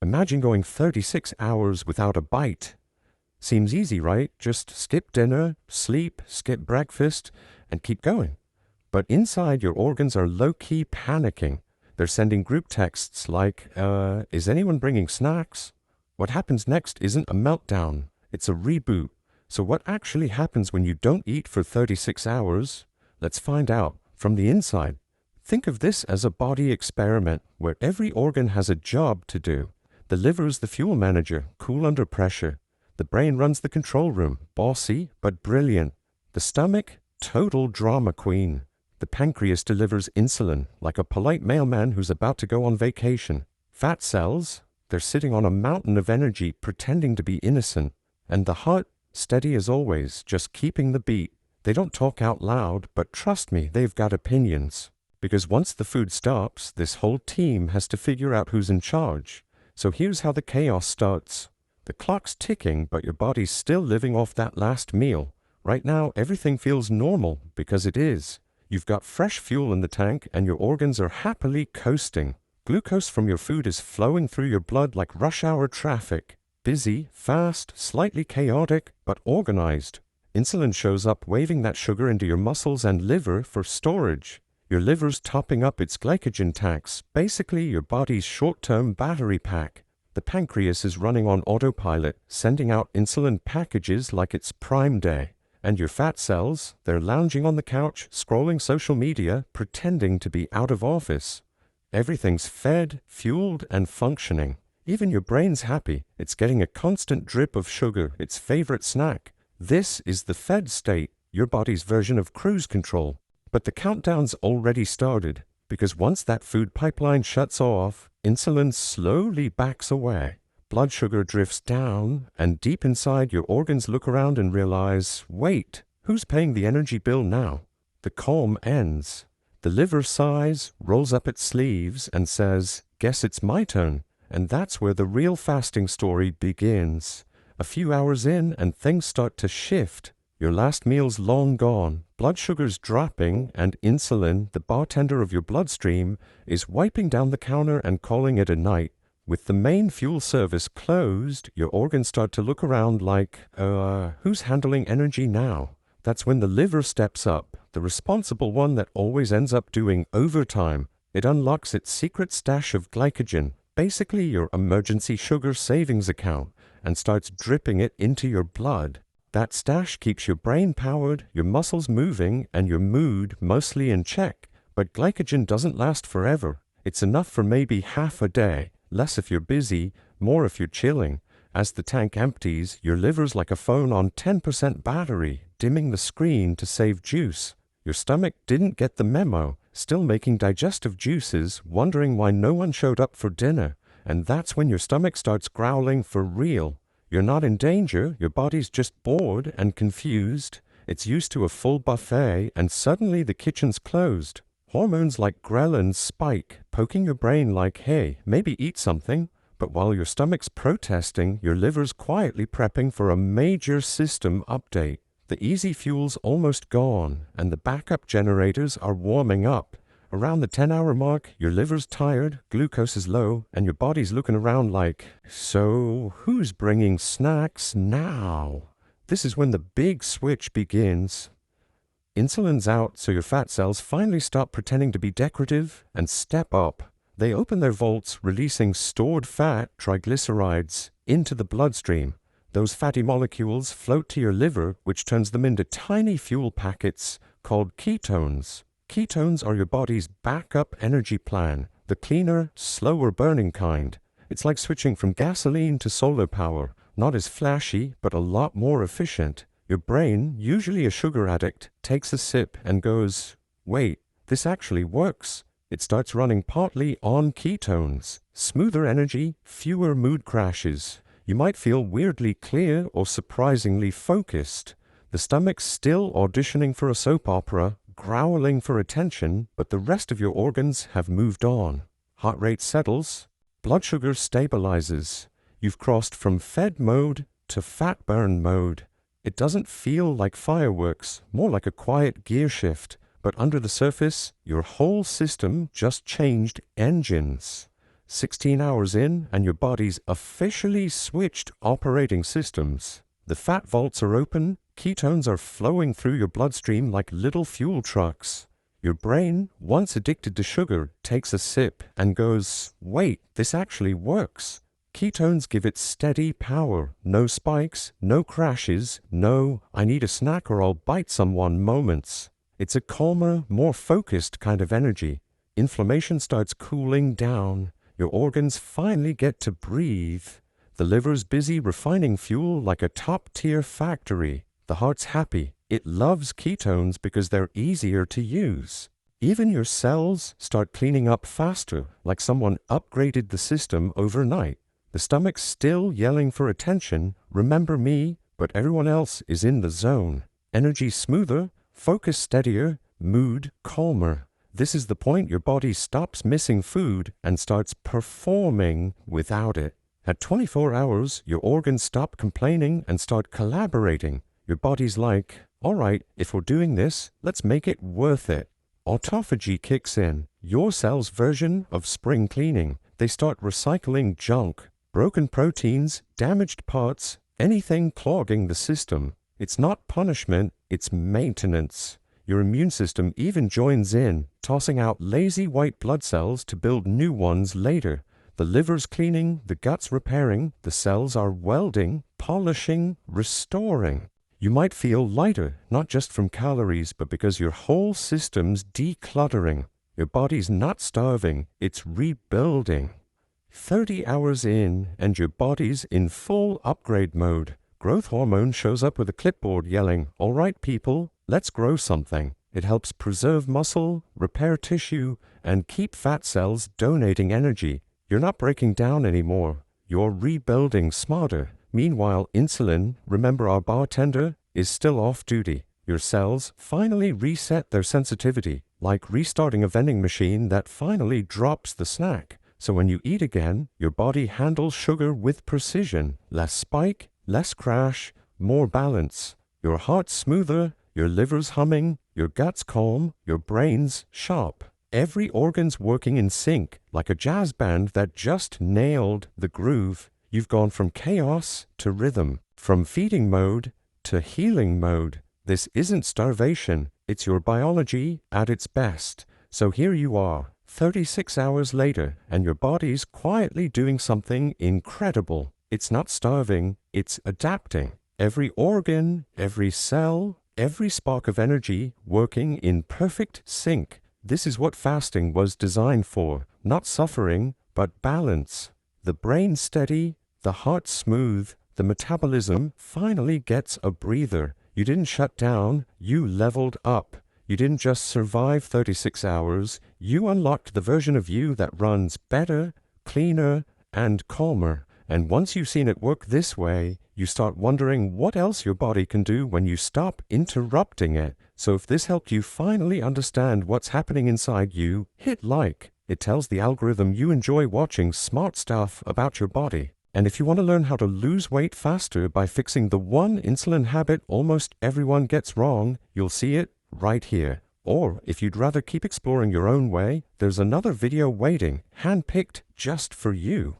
Imagine going 36 hours without a bite. Seems easy, right? Just skip dinner, sleep, skip breakfast, and keep going. But inside, your organs are low-key panicking. They're sending group texts like, is anyone bringing snacks? What happens next isn't a meltdown, it's a reboot. So what actually happens when you don't eat for 36 hours? Let's find out from the inside. Think of this as a body experiment where every organ has a job to do. The liver is the fuel manager, cool under pressure. The brain runs the control room, bossy but brilliant. The stomach, total drama queen. The pancreas delivers insulin, like a polite mailman who's about to go on vacation. Fat cells, they're sitting on a mountain of energy pretending to be innocent. And the heart, steady as always, just keeping the beat. They don't talk out loud, but trust me, they've got opinions. Because once the food stops, this whole team has to figure out who's in charge. So here's how the chaos starts. The clock's ticking, but your body's still living off that last meal. Right now, everything feels normal, because it is. You've got fresh fuel in the tank, and your organs are happily coasting. Glucose from your food is flowing through your blood like rush hour traffic. Busy, fast, slightly chaotic, but organized. Insulin shows up waving that sugar into your muscles and liver for storage. Your liver's topping up its glycogen tanks, basically your body's short-term battery pack. The pancreas is running on autopilot, sending out insulin packages like it's Prime Day. And your fat cells, they're lounging on the couch, scrolling social media, pretending to be out of office. Everything's fed, fueled, and functioning. Even your brain's happy. It's getting a constant drip of sugar, its favorite snack. This is the fed state, your body's version of cruise control. But the countdown's already started, because once that food pipeline shuts off, insulin slowly backs away. Blood sugar drifts down, and deep inside your organs look around and realize, wait, who's paying the energy bill now? The calm ends. The liver sighs, rolls up its sleeves, and says, guess it's my turn. And that's where the real fasting story begins. A few hours in, and things start to shift. Your last meal's long gone, blood sugar's dropping, and insulin, the bartender of your bloodstream, is wiping down the counter and calling it a night. With the main fuel service closed, your organs start to look around like, who's handling energy now? That's when the liver steps up, the responsible one that always ends up doing overtime. It unlocks its secret stash of glycogen, basically your emergency sugar savings account, and starts dripping it into your blood. That stash keeps your brain powered, your muscles moving, and your mood mostly in check. But glycogen doesn't last forever. It's enough for maybe half a day. Less if you're busy, more if you're chilling. As the tank empties, your liver's like a phone on 10% battery, dimming the screen to save juice. Your stomach didn't get the memo, still making digestive juices, wondering why no one showed up for dinner. And that's when your stomach starts growling for real. You're not in danger, your body's just bored and confused. It's used to a full buffet, and suddenly the kitchen's closed. Hormones like ghrelin spike, poking your brain like, hey, maybe eat something. But while your stomach's protesting, your liver's quietly prepping for a major system update. The easy fuel's almost gone, and the backup generators are warming up. Around the 10-hour mark, your liver's tired, glucose is low, and your body's looking around like, so who's bringing snacks now? This is when the big switch begins. Insulin's out, so your fat cells finally stop pretending to be decorative and step up. They open their vaults, releasing stored fat, triglycerides, into the bloodstream. Those fatty molecules float to your liver, which turns them into tiny fuel packets called ketones. Ketones are your body's backup energy plan, the cleaner, slower burning kind. It's like switching from gasoline to solar power, not as flashy, but a lot more efficient. Your brain, usually a sugar addict, takes a sip and goes, wait, this actually works. It starts running partly on ketones. Smoother energy, fewer mood crashes. You might feel weirdly clear or surprisingly focused. The stomach's still auditioning for a soap opera, growling for attention, but the rest of your organs have moved on. Heart rate settles, blood sugar stabilizes. You've crossed from fed mode to fat burn mode. It doesn't feel like fireworks, more like a quiet gear shift, but under the surface, your whole system just changed engines. 16 hours in, and your body's officially switched operating systems. The fat vaults are open, ketones are flowing through your bloodstream like little fuel trucks. Your brain, once addicted to sugar, takes a sip and goes, wait, this actually works. Ketones give it steady power, no spikes, no crashes, no, I need a snack or I'll bite someone moments. It's a calmer, more focused kind of energy. Inflammation starts cooling down. Your organs finally get to breathe. The liver's busy refining fuel like a top-tier factory. The heart's happy. It loves ketones because they're easier to use. Even your cells start cleaning up faster, like someone upgraded the system overnight. The stomach's still yelling for attention, remember me, but everyone else is in the zone. Energy smoother, focus steadier, mood calmer. This is the point your body stops missing food and starts performing without it. At 24 hours, your organs stop complaining and start collaborating. Your body's like, all right, if we're doing this, let's make it worth it. Autophagy kicks in, your cell's version of spring cleaning. They start recycling junk, broken proteins, damaged parts, anything clogging the system. It's not punishment, it's maintenance. Your immune system even joins in, tossing out lazy white blood cells to build new ones later. The liver's cleaning, the gut's repairing, the cells are welding, polishing, restoring. You might feel lighter, not just from calories, but because your whole system's decluttering. Your body's not starving, it's rebuilding. 30 hours in, and your body's in full upgrade mode. Growth hormone shows up with a clipboard yelling, all right people, let's grow something. It helps preserve muscle, repair tissue, and keep fat cells donating energy. You're not breaking down anymore. You're rebuilding smarter. Meanwhile, insulin, remember our bartender, is still off duty. Your cells finally reset their sensitivity, like restarting a vending machine that finally drops the snack. So when you eat again, your body handles sugar with precision. Less spike, less crash, more balance. Your heart's smoother, your liver's humming, your gut's calm, your brain's sharp. Every organ's working in sync, like a jazz band that just nailed the groove. You've gone from chaos to rhythm, from feeding mode to healing mode. This isn't starvation, it's your biology at its best. So here you are, 36 hours later, and your body's quietly doing something incredible. It's not starving, it's adapting. Every organ, every cell, every spark of energy working in perfect sync. This is what fasting was designed for, not suffering, but balance. The brain steady, the heart smooth, the metabolism finally gets a breather. You didn't shut down, you leveled up. You didn't just survive 36 hours, you unlocked the version of you that runs better, cleaner, and calmer. And once you've seen it work this way, you start wondering what else your body can do when you stop interrupting it. So if this helped you finally understand what's happening inside you, hit like. It tells the algorithm you enjoy watching smart stuff about your body. And if you want to learn how to lose weight faster by fixing the one insulin habit almost everyone gets wrong, you'll see it right here. Or if you'd rather keep exploring your own way, there's another video waiting, handpicked just for you.